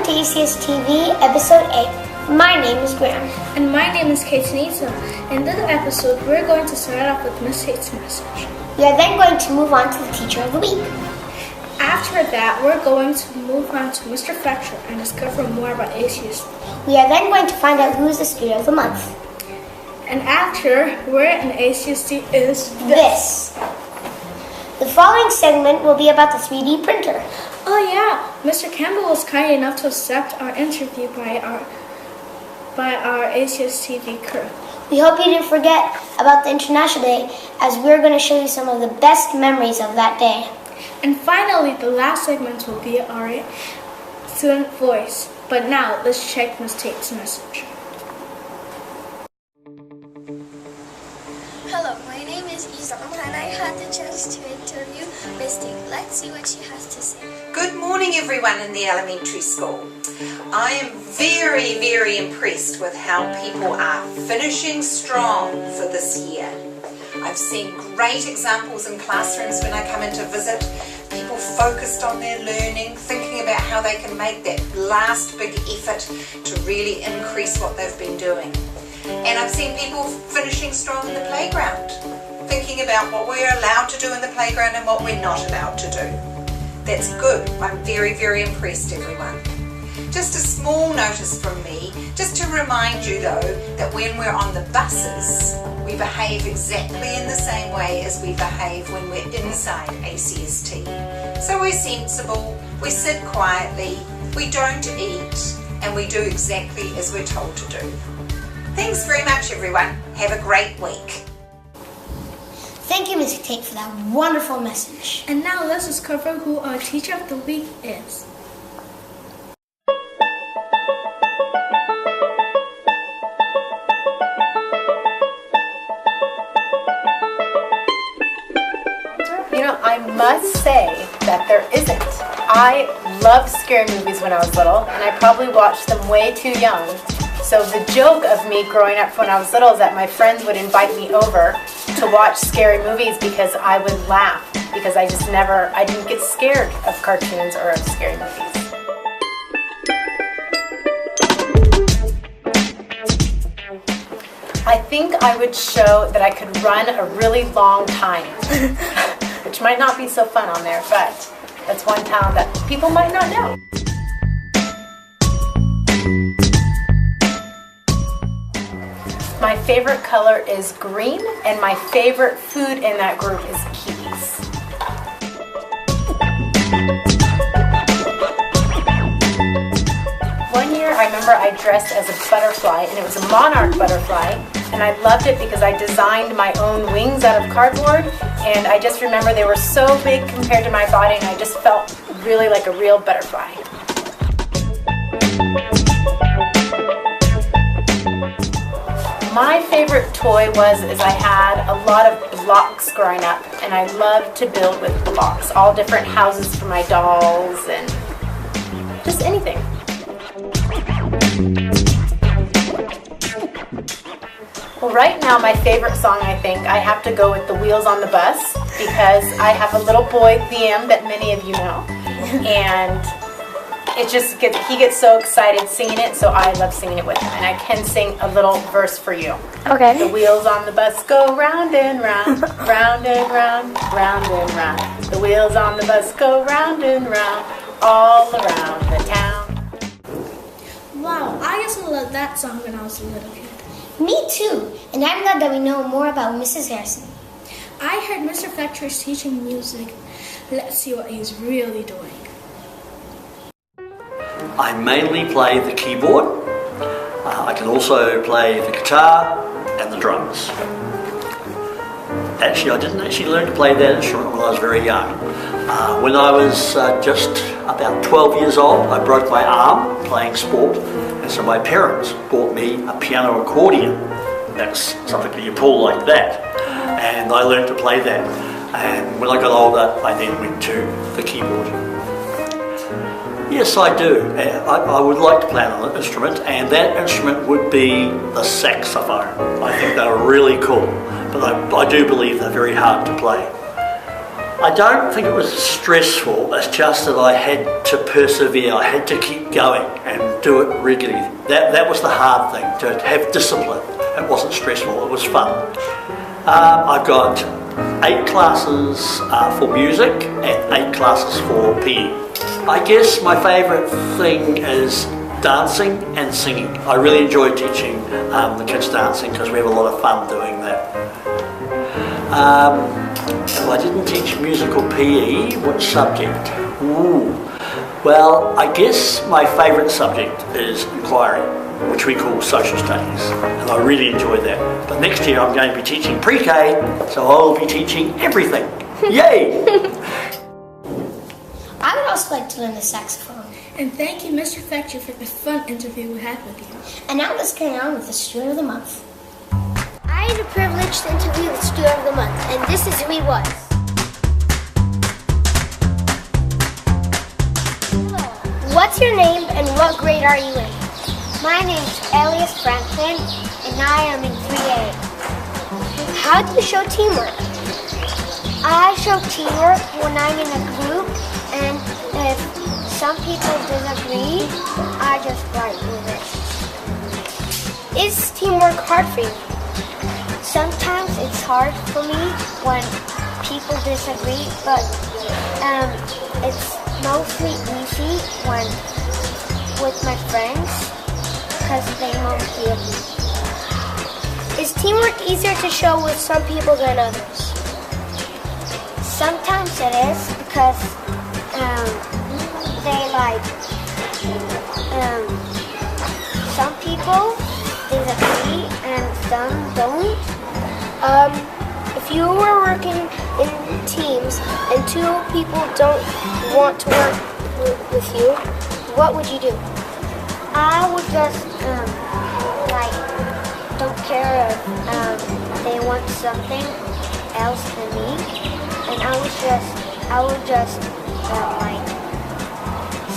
to ACSTv Episode 8. My name is Graham. And my name is Katanita. In this episode, we're going to start off with Miss Tate's message. We are then going to move on to the Teacher of the Week. After that, we're going to move on to Mr. Fletcher and discover more about ACSTv. We are then going to find out who is the Student of the Month. And after, where in ACSTv is this. The following segment will be about the 3D printer. Oh yeah, Mr. Campbell was kind enough to accept our interview by our ACSTv crew. We hope you didn't forget about the International Day, as we're going to show you some of the best memories of that day. And finally, the last segment will be our student voice. But now, let's check Miss Tate's message. Hello, my name is Izam and I had the chance to interview Miss Tate. Let's see what she has to say. Good morning everyone in the elementary school. I am very, very impressed with how people are finishing strong for this year. I've seen great examples in classrooms when I come in to visit. People focused on their learning, thinking about how they can make that last big effort to really increase what they've been doing. And I've seen people finishing strong in the playground, thinking about what we're allowed to do in the playground and what we're not allowed to do. That's good. I'm very, very impressed, everyone. Just a small notice from me, just to remind you though, that when we're on the buses, we behave exactly in the same way as we behave when we're inside ACST. So we're sensible, we sit quietly, we don't eat, and we do exactly as we're told to do. Thanks very much everyone. Have a great week. Thank you, Ms. Tate, for that wonderful message. And now let's discover who our Teacher of the Week is. You know, I must say that there isn't. I loved scary movies when I was little, and I probably watched them way too young. So the joke of me growing up when I was little is that my friends would invite me over to watch scary movies because I would laugh, because I didn't get scared of cartoons or of scary movies. I think I would show that I could run a really long time, which might not be so fun on there, but that's one talent that people might not know. My favorite color is green, and my favorite food in that group is kiwis. One year I remember I dressed as a butterfly, and it was a monarch butterfly, and I loved it because I designed my own wings out of cardboard, and I just remember they were so big compared to my body, and I just felt really like a real butterfly. My favorite toy is I had a lot of blocks growing up, and I loved to build with blocks, all different houses for my dolls and just anything. Well, right now my favorite song, I think, I have to go with The Wheels on the Bus, because I have a little boy, Liam, that many of you know, and he gets so excited singing it, so I love singing it with him. And I can sing a little verse for you. Okay. The wheels on the bus go round and round, round and round, round and round. The wheels on the bus go round and round, all around the town. Wow, I used to love that song when I was a little kid. Me too, and I'm glad that we know more about Mrs. Harrison. I heard Mr. Fletcher is teaching music. Let's see what he's really doing. I mainly play the keyboard. I can also play the guitar and the drums. Actually, I didn't learn to play that instrument when I was very young. When I was just about 12 years old, I broke my arm playing sport, and so my parents bought me a piano accordion. That's something that you pull like that, and I learned to play that. And when I got older, I then went to the keyboard. Yes, I do. I would like to play on an instrument, and that instrument would be the saxophone. I think they're really cool, but I do believe they're very hard to play. I don't think it was stressful, it's just that I had to persevere, I had to keep going and do it regularly. That was the hard thing, to have discipline. It wasn't stressful, it was fun. I've got 8 classes for music and 8 classes for PE. I guess my favourite thing is dancing and singing. I really enjoy teaching the kids dancing because we have a lot of fun doing that. If I didn't teach musical PE, which subject? Well, I guess my favourite subject is inquiry, which we call social studies, and I really enjoy that. But next year I'm going to be teaching pre-K, so I'll be teaching everything. Yay! I would also like to learn the saxophone. And thank you, Mr. Fletcher, for the fun interview we had with you. And now let's carry on with the Student of the Month. I had the privilege to interview the Student of the Month, and this is who he was. Hello. What's your name and what grade are you in? My name's Elias Franklin, and I am in 3A. How do you show teamwork? I show teamwork when I'm in a group, and if some people disagree, I just write with it. Is teamwork hard for you? Sometimes it's hard for me when people disagree, but it's mostly easy when with my friends because they won't hear me. Is teamwork easier to show with some people than others? Sometimes it is because they like some people disagree and some don't. If you were working in teams and 2 people don't want to work with you, what would you do? I would just don't care if they want something else than me, and I would just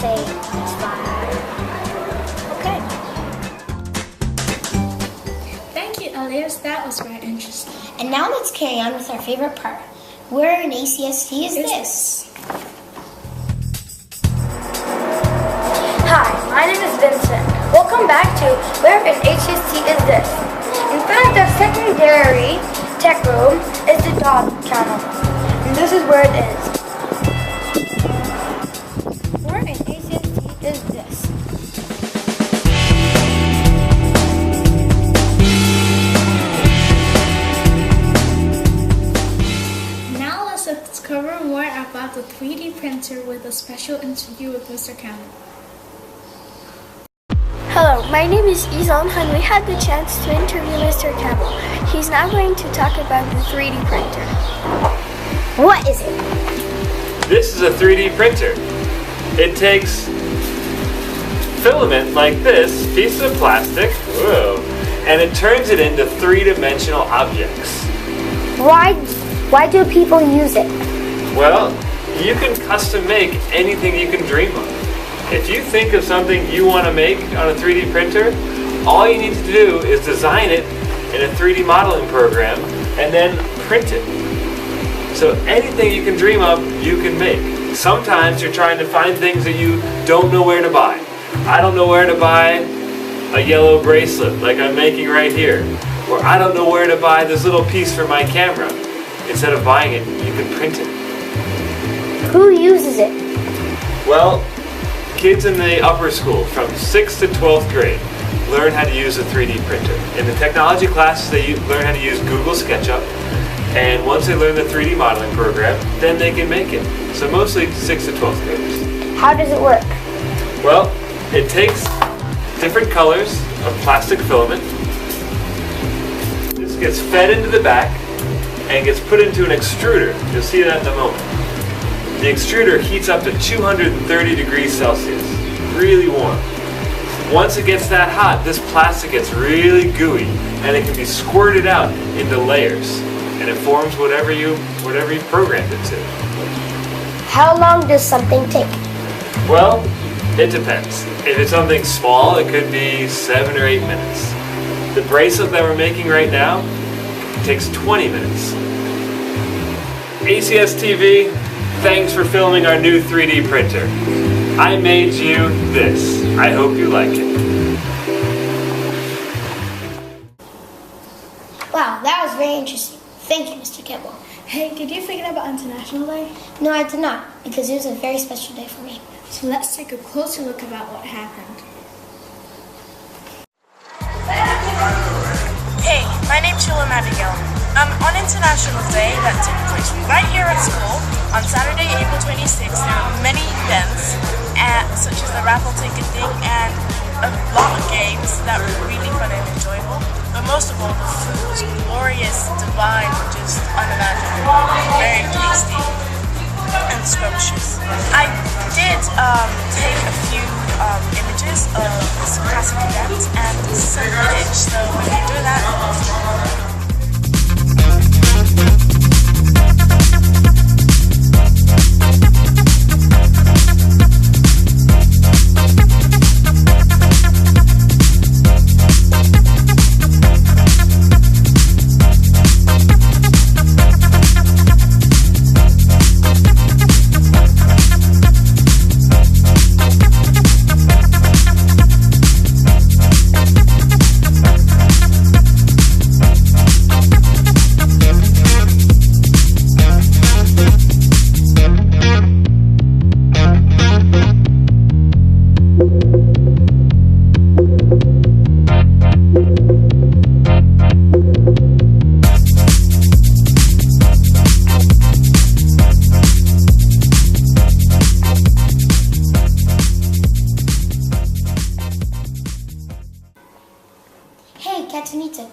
say it's fine. Okay. Thank you, Elias. That was very interesting. And now let's carry on with our favorite part. Where in ACST is this? Hi, my name is Vincent. Welcome back to Where in HST is this? In front of the secondary tech room is the dog kennel. And this is where it is. Where in ACST is this? Now let's discover more about the 3D printer with a special interview with Mr. Campbell. Hello, my name is Izan and we had the chance to interview Mr. Campbell. He's now going to talk about the 3D printer. What is it? This is a 3D printer. It takes filament like this, piece of plastic, whoa, and it turns it into 3-dimensional objects. Why do people use it? Well, you can custom make anything you can dream of. If you think of something you want to make on a 3D printer, all you need to do is design it in a 3D modeling program and then print it. So anything you can dream of, you can make. Sometimes you're trying to find things that you don't know where to buy. I don't know where to buy a yellow bracelet like I'm making right here. Or I don't know where to buy this little piece for my camera. Instead of buying it, you can print it. Who uses it? Well, kids in the upper school from 6th to 12th grade learn how to use a 3D printer. In the technology classes, they learn how to use Google SketchUp, and once they learn the 3D modeling program, then they can make it. So mostly 6th to 12th graders. How does it work? Well, it takes different colors of plastic filament. This gets fed into the back and gets put into an extruder. You'll see that in a moment. The extruder heats up to 230 degrees Celsius, really warm. Once it gets that hot, this plastic gets really gooey and it can be squirted out into layers and it forms whatever you programmed it to. How long does something take? Well, it depends. If it's something small, it could be 7 or 8 minutes. The bracelet that we're making right now takes 20 minutes. ACSTv, thanks for filming our new 3D printer. I made you this. I hope you like it. Wow, that was very interesting. Thank you, Mr. Campbell. Hey, did you forget about International Day? No, I did not, because it was a very special day for me. So let's take a closer look about what happened. Hey, my name's Sheila Abigail. On International Day that took place right here at school on Saturday, April 26th, there were many events, such as the raffle ticket thing and a lot of games that were really fun and enjoyable. But most of all, the food was glorious, divine, just unimaginable, very tasty and scrumptious. I did take a few images of this classic event and some footage, so we can do that.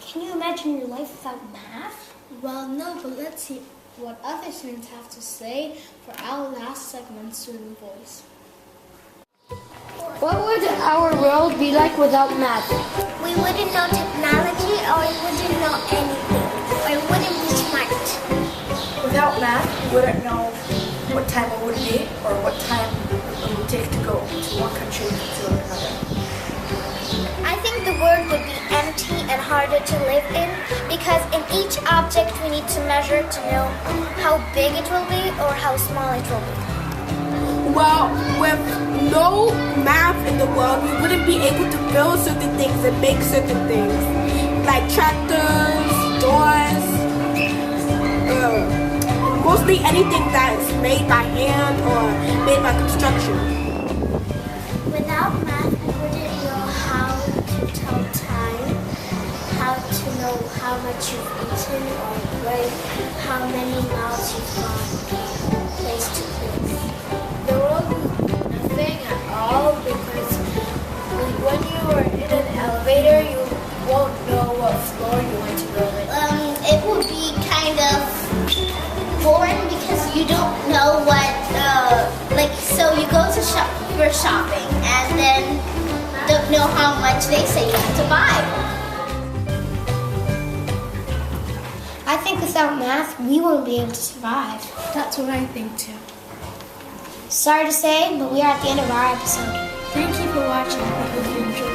Can you imagine your life without math? Well, no, but let's see what other students have to say for our last segment, Student Voice. What would our world be like without math? We wouldn't know technology, or we wouldn't know anything, or we wouldn't be smart. Without math, we wouldn't know what time it would be, or what time it would take to go to one country to another. I think the world would be empty and harder to live in, because in each object we need to measure to know how big it will be or how small it will be. Well, with no math in the world, we wouldn't be able to build certain things and make certain things, like tractors, doors, mostly anything that is made by hand or made by construction. Without math, we wouldn't know how to tell time, how to know how much you've eaten, or write how many miles you've gone place to place. The world would be nothing at all, because when you are in an elevator, you won't know what floor you want to go in. It would be kind of boring, because you don't know what, so you go to shop for shopping and then don't know how much they say you have to buy. I think without math, we won't be able to survive. That's what I think too. Sorry to say, but we are at the end of our episode. Thank you for watching. I hope you enjoyed.